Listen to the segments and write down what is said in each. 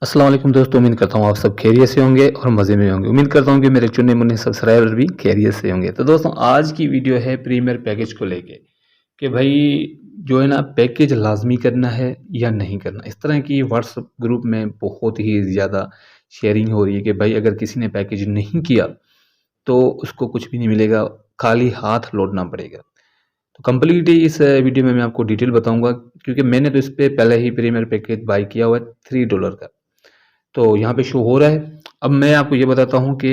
अस्सलाम वालेकुम दोस्तों, उम्मीद करता हूँ आप सब खैरियत से होंगे और मज़े में होंगे। उम्मीद करता हूँ कि मेरे चुने मुन्ने सब्सक्राइबर भी खैरियत से होंगे। तो दोस्तों आज की वीडियो है प्रीमियर पैकेज को लेके कि भाई जो है ना पैकेज लाजमी करना है या नहीं करना। इस तरह की व्हाट्सएप ग्रुप में बहुत ही ज़्यादा शेयरिंग हो रही है कि भाई अगर किसी ने पैकेज नहीं किया तो उसको कुछ भी नहीं मिलेगा, खाली हाथ लौटना पड़ेगा। तो कंप्लीट इस वीडियो में मैं आपको डिटेल बताऊंगा, क्योंकि मैंने तो इस पर पहले ही प्रीमियर पैकेज बाई किया हुआ है $3 का। तो यहाँ पे शो हो रहा है। अब मैं आपको ये बताता हूँ कि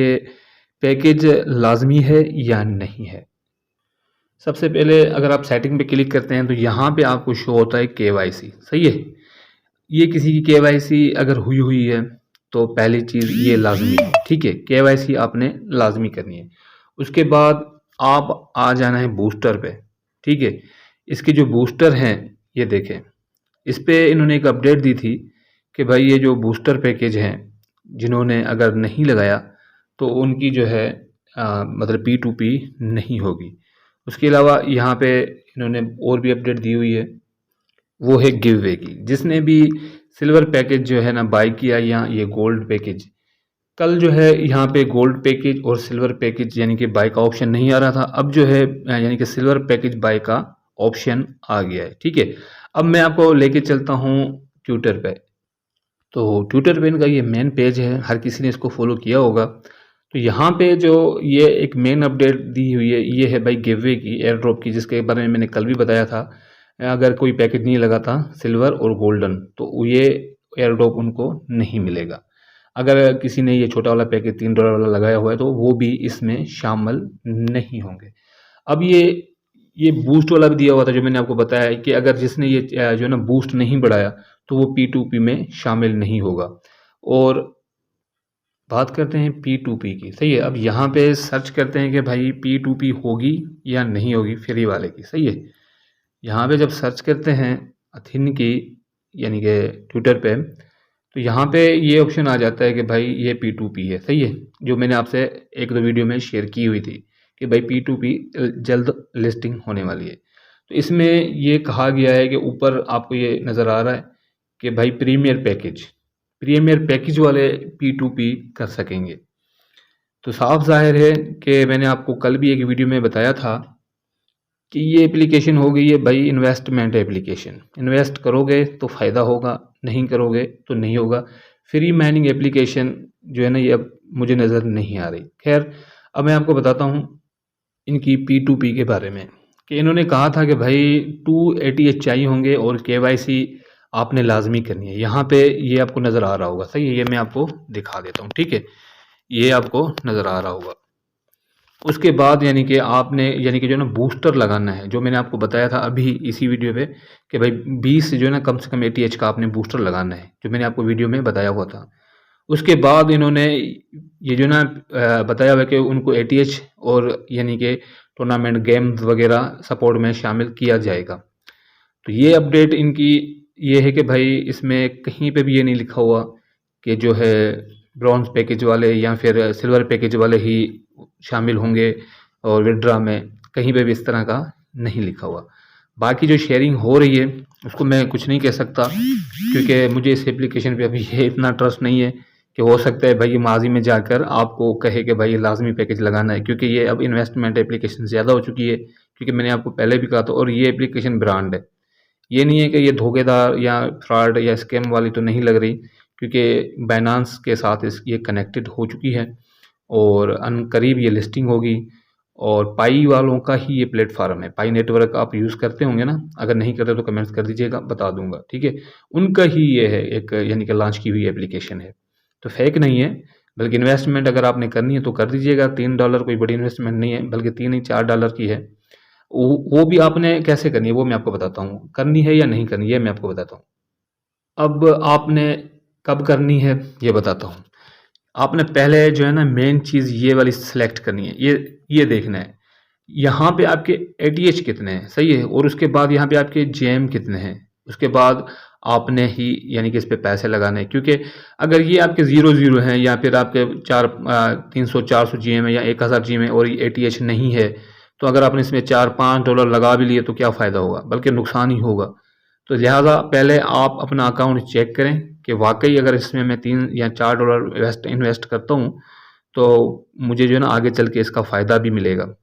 पैकेज लाज़मी है या नहीं है। सबसे पहले अगर आप सेटिंग पे क्लिक करते हैं तो यहाँ पे आपको शो होता है केवाईसी, सही है। ये किसी की केवाईसी अगर हुई हुई है तो पहली चीज़ ये लाज़मी है, ठीक है। केवाईसी आपने लाज़मी करनी है। उसके बाद आप आ जाना है बूस्टर पे, ठीक है। इसके जो बूस्टर हैं ये देखें, इस पे इन्होंने एक अपडेट दी थी कि भाई ये जो बूस्टर पैकेज हैं जिन्होंने अगर नहीं लगाया तो उनकी जो है मतलब P2P नहीं होगी। उसके अलावा यहाँ पे इन्होंने और भी अपडेट दी हुई है, वो है गिव वे की। जिसने भी सिल्वर पैकेज जो है ना बाई किया या ये गोल्ड पैकेज, कल जो है यहाँ पे गोल्ड पैकेज और सिल्वर पैकेज यानी कि बाई का ऑप्शन नहीं आ रहा था, अब जो है यानी कि सिल्वर पैकेज बाई का ऑप्शन आ गया है, ठीक है। अब मैं आपको लेके चलता हूँ ट्विटर पे। तो ट्विटर पे इनका ये मेन पेज है, हर किसी ने इसको फॉलो किया होगा। तो यहाँ पे जो ये एक मेन अपडेट दी हुई है ये है भाई गिववे की, एयर ड्रॉप की, जिसके बारे में मैंने कल भी बताया था। अगर कोई पैकेज नहीं लगा था सिल्वर और गोल्डन तो ये एयर ड्रॉप उनको नहीं मिलेगा। अगर किसी ने ये छोटा वाला पैकेज $3 वाला लगाया हुआ है तो वो भी इसमें शामिल नहीं होंगे। अब ये बूस्ट वाला भी दिया हुआ था जो मैंने आपको बताया है कि अगर जिसने ये जो है ना बूस्ट नहीं बढ़ाया तो वो P2P में शामिल नहीं होगा। और बात करते हैं P2P की, सही है। अब यहाँ पे सर्च करते हैं कि भाई P2P होगी या नहीं होगी फ्री वाले की, सही है। यहाँ पे जब सर्च करते हैं अथिन की यानी कि ट्विटर पे, तो यहाँ पे ये ऑप्शन आ जाता है कि भाई ये P2P है, सही है। जो मैंने आपसे एक दो वीडियो में शेयर की हुई थी कि भाई P2P जल्द लिस्टिंग होने वाली है। तो इसमें ये कहा गया है कि ऊपर आपको ये नज़र आ रहा है कि भाई प्रीमियर पैकेज वाले P2P कर सकेंगे। तो साफ जाहिर है कि मैंने आपको कल भी एक वीडियो में बताया था कि ये एप्लीकेशन हो गई है भाई इन्वेस्टमेंट एप्लीकेशन। इन्वेस्ट करोगे तो फ़ायदा होगा, नहीं करोगे तो नहीं होगा। फ्री माइनिंग एप्लीकेशन जो है ना ये अब मुझे नज़र नहीं आ रही। खैर अब मैं आपको बताता हूँ इनकी P2P के बारे में कि इन्होंने कहा था कि भाई 2 ATH चाहिए होंगे और KYC आपने लाजमी करनी है। यहाँ पे ये आपको नज़र आ रहा होगा, सही है। ये मैं आपको दिखा देता हूँ, ठीक है। ये आपको नज़र आ रहा होगा। उसके बाद यानी कि आपने यानी कि जो है ना बूस्टर लगाना है, जो मैंने आपको बताया था अभी इसी वीडियो पे कि भाई 20 जो है ना कम से कम ATH का आपने बूस्टर लगाना है, जो मैंने आपको वीडियो में बताया हुआ था। उसके बाद इन्होंने ये जो ना बताया हुआ कि उनको ATH और यानी कि टूर्नामेंट गेम्स वगैरह सपोर्ट में शामिल किया जाएगा। तो ये अपडेट इनकी ये है कि भाई इसमें कहीं पे भी ये नहीं लिखा हुआ कि जो है ब्रॉन्ज पैकेज वाले या फिर सिल्वर पैकेज वाले ही शामिल होंगे और विड्रा में, कहीं पे भी इस तरह का नहीं लिखा हुआ। बाकी जो शेयरिंग हो रही है उसको मैं कुछ नहीं कह सकता, क्योंकि मुझे इस एप्लीकेशन पे अभी ये इतना ट्रस्ट नहीं है कि हो सकता है भाई माजी में जाकर आपको कहे कि भाई लाजमी पैकेज लगाना है, क्योंकि ये अब इन्वेस्टमेंट एप्लीकेशन ज़्यादा हो चुकी है। क्योंकि मैंने आपको पहले भी कहा था, और ये एप्लीकेशन ब्रांड है, ये नहीं है कि ये धोखेदार या फ्रॉड या स्कैम वाली तो नहीं लग रही, क्योंकि बाइनांस के साथ ये कनेक्टेड हो चुकी है और अनकरीब ये लिस्टिंग होगी। और पाई वालों का ही ये प्लेटफॉर्म है। पाई नेटवर्क आप यूज़ करते होंगे ना, अगर नहीं करते तो कमेंट्स कर दीजिएगा, बता दूंगा, ठीक है। उनका ही ये है एक यानी कि लॉन्च की हुई एप्लीकेशन है, तो फेक नहीं है। बल्कि इन्वेस्टमेंट अगर आपने करनी है तो कर दीजिएगा। $3 कोई बड़ी इन्वेस्टमेंट नहीं है, बल्कि 3 ही $4 की है। वो भी आपने कैसे करनी है वो मैं आपको बताता हूँ, करनी है या नहीं करनी है मैं आपको बताता हूँ। अब आपने कब करनी है ये बताता हूँ। आपने पहले जो है ना मेन चीज़ ये वाली सिलेक्ट करनी है, ये देखना है यहाँ पे आपके ATH कितने हैं, सही है। और उसके बाद यहाँ पे आपके JM कितने हैं, उसके बाद आपने ही यानी कि इस पे पैसे लगाने हैं। क्योंकि अगर ये आपके 0 हैं या फिर आपके 300-400 GM है या 1000 GM है और ये ATH नहीं है, तो अगर आपने इसमें $4-5 लगा भी लिए तो क्या फ़ायदा होगा, बल्कि नुकसान ही होगा। तो लिहाजा पहले आप अपना अकाउंट चेक करें कि वाक़ई अगर इसमें मैं 3 या $4 इन्वेस्ट करता हूँ, तो मुझे जो है ना आगे चल के इसका फ़ायदा भी मिलेगा।